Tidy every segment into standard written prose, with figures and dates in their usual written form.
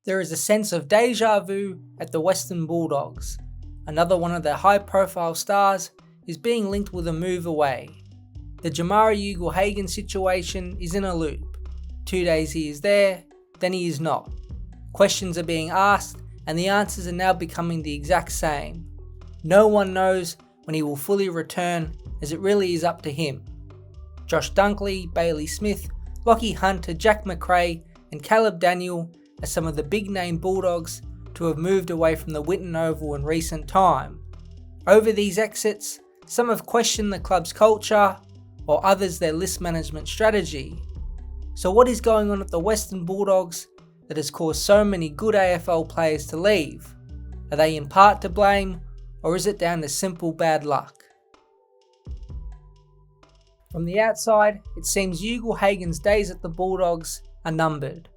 There is a sense of deja vu at the Western Bulldogs. Another one of their high-profile stars is being linked with a move away. The Jamarra Ugle-Hagan situation is in a loop. 2 days he is there, then he is not. Questions are being asked and the answers are now becoming the exact same. No one knows when he will fully return, as it really is up to him. Josh Dunkley, Bailey Smith, Lachie Hunter, Jack Macrae and Caleb Daniel are some of the big name Bulldogs to have moved away from the Whitten Oval in recent time. Over these exits, some have questioned the club's culture, while others their list management strategy. So what is going on at the Western Bulldogs that has caused so many good AFL players to leave? Are they in part to blame, or is it down to simple bad luck? From the outside, it seems Ugle-Hagan's days at the Bulldogs are numbered.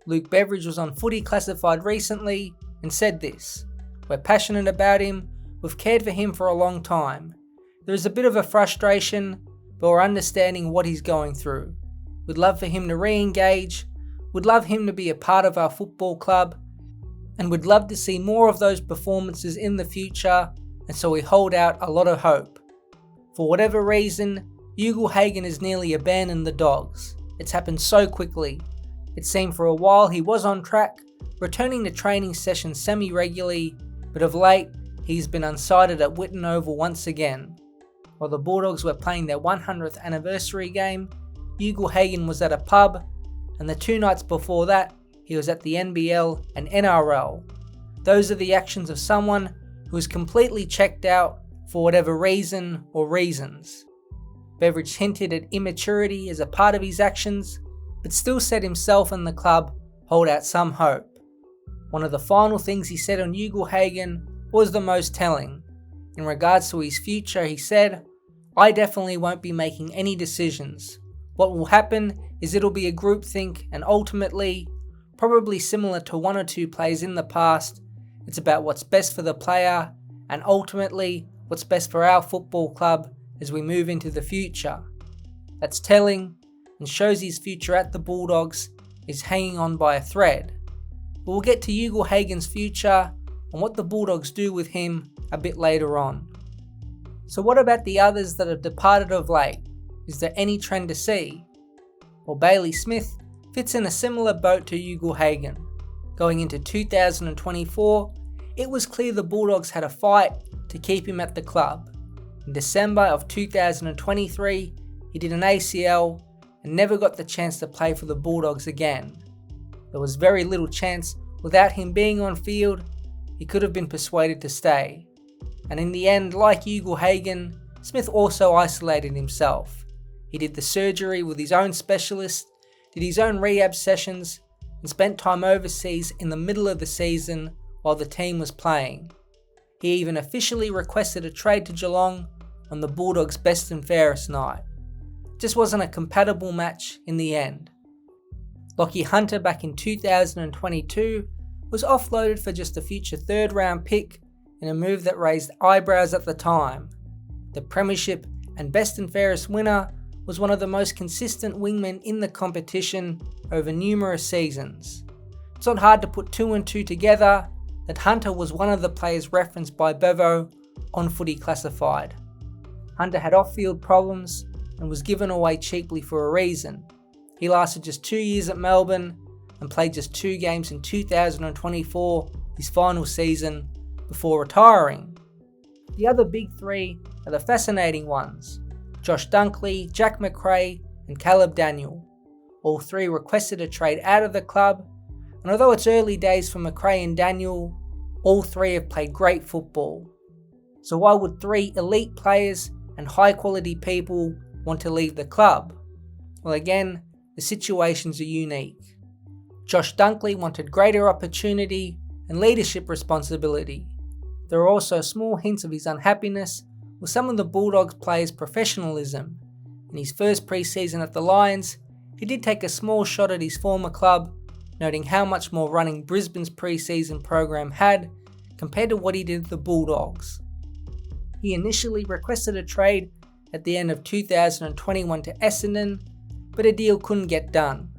Luke Beveridge was on Footy Classified recently and said this: "We're passionate about him, we've cared for him for a long time. There is a bit of a frustration, but we're understanding what he's going through. We'd love for him to re-engage, we'd love him to be a part of our football club, and we'd love to see more of those performances in the future, and so we hold out a lot of hope. For whatever reason, Ugle-Hagan has nearly abandoned the Dogs. It's happened so quickly. It seemed for a while he was on track, returning to training sessions semi-regularly, but of late he's been unsighted at Whitten Oval once again. While the Bulldogs were playing their 100th anniversary game, Ugle-Hagan was at a pub, and the 2 nights before that he was at the NBL and NRL. Those are the actions of someone who is completely checked out for whatever reason or reasons." Beveridge hinted at immaturity as a part of his actions, but still said himself and the club hold out some hope. One of the final things he said on Ugle-Hagan was the most telling. In regards to his future, he said, "I definitely won't be making any decisions. What will happen is it'll be a groupthink, and ultimately, probably similar to 1 or 2 plays in the past, it's about what's best for the player and ultimately what's best for our football club as we move into the future." That's telling and shows his future at the Bulldogs is hanging on by a thread. But we'll get to Ugle-Hagan's future and what the Bulldogs do with him a bit later on. So what about the others that have departed of late? Is there any trend to see? Well, Bailey Smith fits in a similar boat to Ugle-Hagan. Going into 2024, it was clear the Bulldogs had a fight to keep him at the club. In December of 2023, he did an ACL and never got the chance to play for the Bulldogs again. There was very little chance without him being on field, he could have been persuaded to stay. And in the end, like Ugle-Hagan, Smith also isolated himself. He did the surgery with his own specialist, did his own rehab sessions, and spent time overseas in the middle of the season while the team was playing. He even officially requested a trade to Geelong on the Bulldogs' best and fairest night. Just wasn't a compatible match in the end. Lachie Hunter back in 2022 was offloaded for just a future 3rd round pick in a move that raised eyebrows at the time. The premiership and best and fairest winner was one of the most consistent wingmen in the competition over numerous seasons. It's not hard to put 2 and 2 together that Hunter was one of the players referenced by Bevo on Footy Classified. Hunter had off-field problems and was given away cheaply for a reason. He lasted just 2 years at Melbourne and played just 2 games in 2024, his final season, before retiring. The other big 3 are the fascinating ones: Josh Dunkley, Jack Macrae and Caleb Daniel. All 3 requested a trade out of the club, and although it's early days for Macrae and Daniel, all 3 have played great football. So why would 3 elite players and high quality people want to leave the club? Well, again, the situations are unique. Josh Dunkley wanted greater opportunity and leadership responsibility. There are also small hints of his unhappiness with some of the Bulldogs players' professionalism. In his first pre-season at the Lions, he did take a small shot at his former club, noting how much more running Brisbane's pre-season program had compared to what he did at the Bulldogs. He initially requested a trade at the end of 2021 to Essendon, but a deal couldn't get done.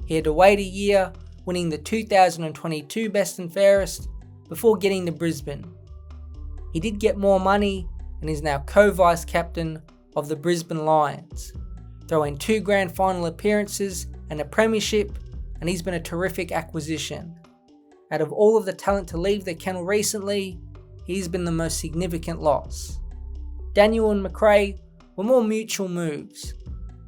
He had to wait a year winning the 2022 Best and Fairest before getting to Brisbane. He did get more money and is now co-vice captain of the Brisbane Lions, throwing 2 grand final appearances and a premiership, and he's been a terrific acquisition. Out of all of the talent to leave the kennel recently, he's been the most significant loss. Daniel and McRae were more mutual moves.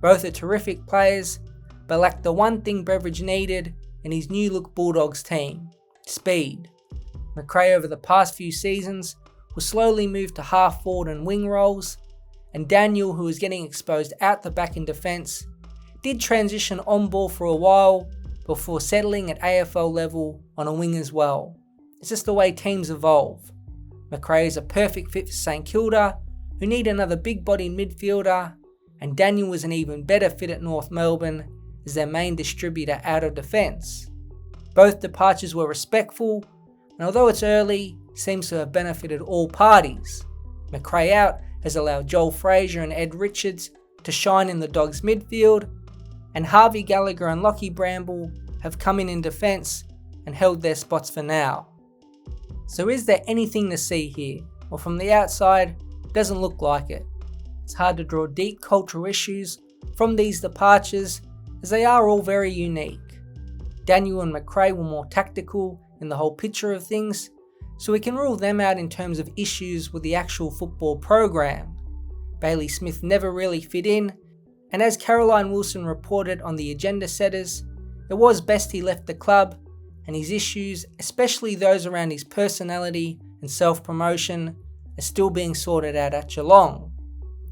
Both are terrific players, but lacked the one thing Beveridge needed in his new look Bulldogs team: speed. McRae over the past few seasons was slowly moved to half forward and wing roles, and Daniel, who was getting exposed out the back in defence, did transition on ball for a while before settling at AFL level on a wing as well. It's just the way teams evolve. McRae is a perfect fit for St Kilda, who need another big-bodied midfielder, and Daniel was an even better fit at North Melbourne as their main distributor out of defence. Both departures were respectful, and although it's early, seems to have benefited all parties. McRae out has allowed Joel Fraser and Ed Richards to shine in the Dogs midfield, and Harvey Gallagher and Lockie Bramble have come in defence and held their spots for now. So is there anything to see here? Well, from the outside, it doesn't look like it. It's hard to draw deep cultural issues from these departures, as they are all very unique. Daniel and McRae were more tactical in the whole picture of things, so we can rule them out in terms of issues with the actual football program. Bailey Smith never really fit in, and as Caroline Wilson reported on the Agenda Setters, it was best he left the club, and his issues, especially those around his personality and self-promotion, are still being sorted out at Geelong.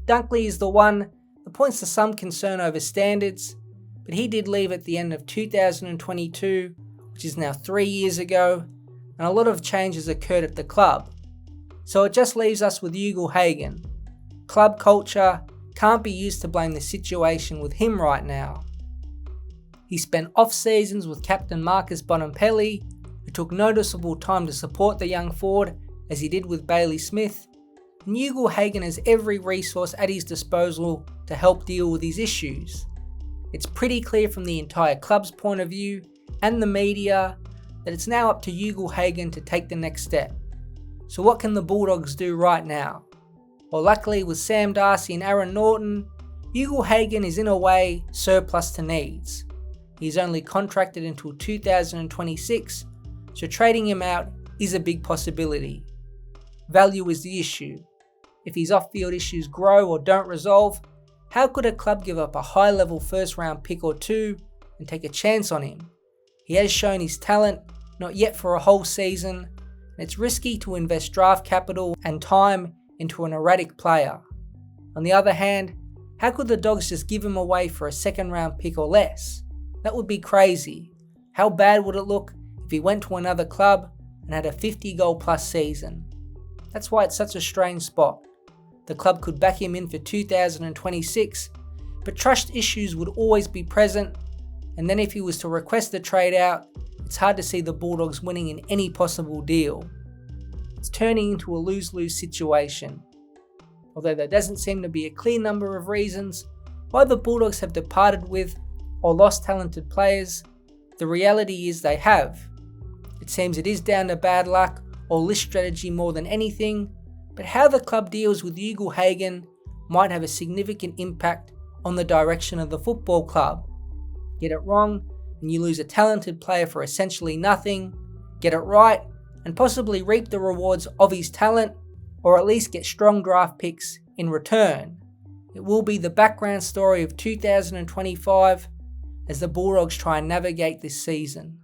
Dunkley is the one that points to some concern over standards, but he did leave at the end of 2022, which is now 3 years ago, and a lot of changes occurred at the club. So it just leaves us with Ugle-Hagan. Club culture can't be used to blame the situation with him right now. He spent off-seasons with captain Marcus Bonampelli, who took noticeable time to support the young forward as he did with Bailey Smith, and Ugle-Hagan has every resource at his disposal to help deal with his issues. It's pretty clear from the entire club's point of view and the media that it's now up to Ugle-Hagan to take the next step. So what can the Bulldogs do right now? Well, luckily with Sam Darcy and Aaron Norton, Ugle-Hagan is in a way surplus to needs. He's only contracted until 2026, so trading him out is a big possibility. Value is the issue. If his off-field issues grow or don't resolve, how could a club give up a high-level first-round pick or two and take a chance on him? He has shown his talent, not yet for a whole season, and it's risky to invest draft capital and time into an erratic player. On the other hand, how could the Dogs just give him away for a second-round pick or less? That would be crazy. How bad would it look if he went to another club and had a 50-goal-plus season? That's why it's such a strange spot. The club could back him in for 2026, but trust issues would always be present, and then if he was to request a trade out, it's hard to see the Bulldogs winning in any possible deal. It's turning into a lose-lose situation. Although there doesn't seem to be a clear number of reasons why the Bulldogs have departed with or lost talented players, the reality is they have. It seems it is down to bad luck or list strategy more than anything, but how the club deals with Ugle-Hagan might have a significant impact on the direction of the football club. Get it wrong and you lose a talented player for essentially nothing. Get it right and possibly reap the rewards of his talent, or at least get strong draft picks in return. It will be the background story of 2025 as the Bulldogs try and navigate this season.